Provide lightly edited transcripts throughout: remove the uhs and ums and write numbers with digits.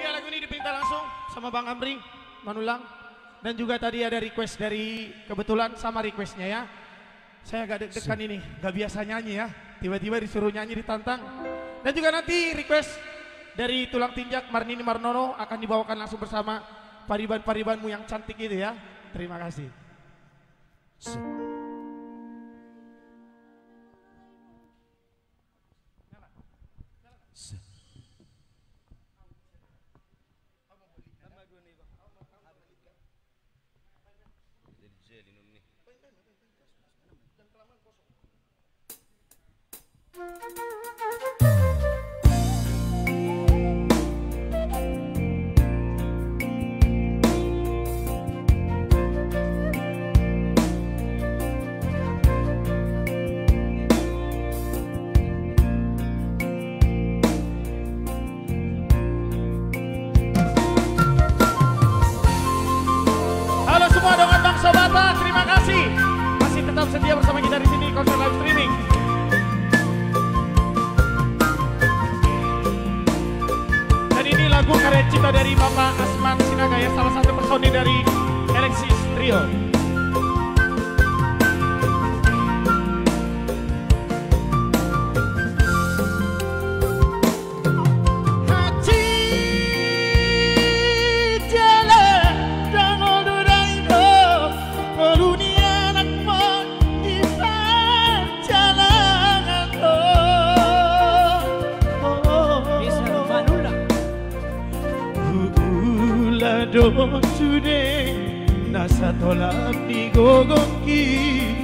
Ya lagu ini dipinta langsung sama Bang Amring, Manulang. Dan juga tadi ada request dari kebetulan sama requestnya ya. Saya agak deg-degan ini, gak biasa nyanyi ya. Tiba-tiba disuruh nyanyi ditantang. Dan juga nanti request dari Tulang Tinjak Marnini Marnono akan dibawakan langsung bersama pariban-paribanmu yang cantik itu ya. Terima kasih. Halo semua dengan Bang Sobata, terima kasih masih tetap setia bersama kita di sini konser live streaming. Dan ini lagu karya cipta dari Bapak Asman Sinagaya, salah satu personil dari Alexis Trio. Don today nasa tolak di gogoki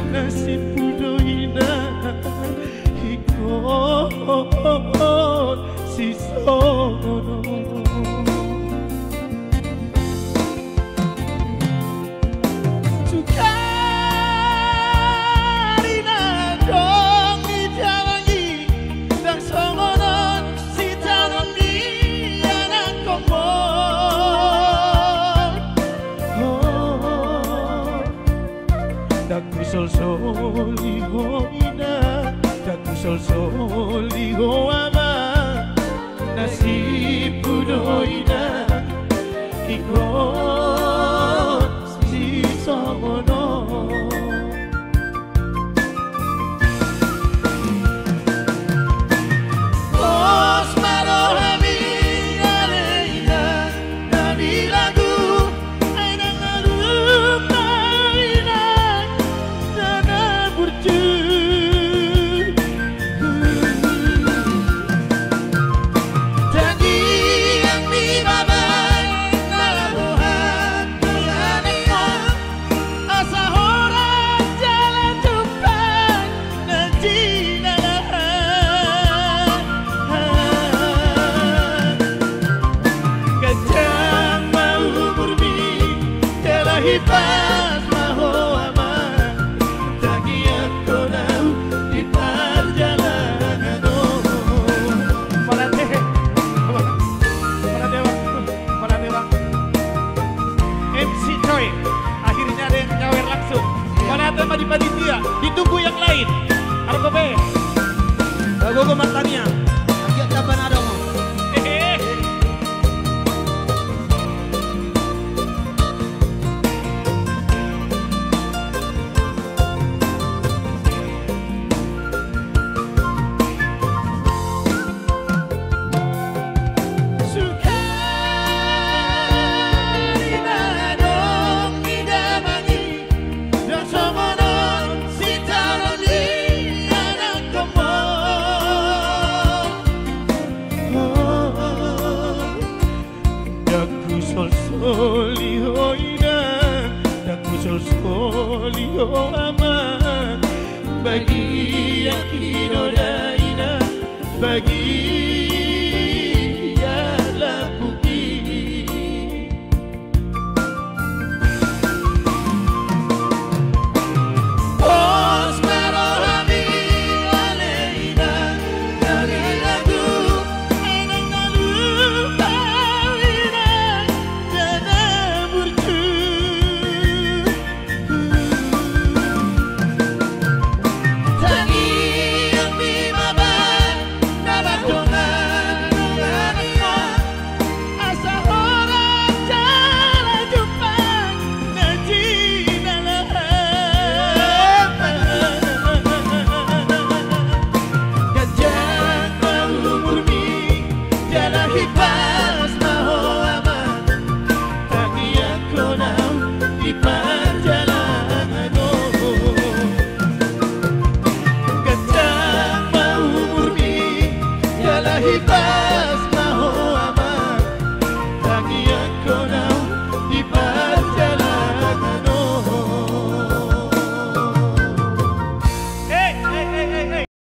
nasib pudo ina ikon si sono Sukarina dong di jalangi dan songonon si tanon di anak komo Sol ina, daku sol liho ama, nasib kudo ina, ikon si somono. Os marohami aleina, dari lagu, aina ngalu kaina. Pas maho aman, tagiat konau di perjalanan. Para dewa, MC Coy, akhirnya ada yang nyawer langsung. Mana tema di panitia, ditunggu yang lain. Argobe, Gogo Martania, agak kapan ada mau? Soliho ina, daku soliho aman, bagi yang kinoda ina, bagi yang lapuki. Os marohami aleina, dari lagu, aina ngalu kawina. Don't di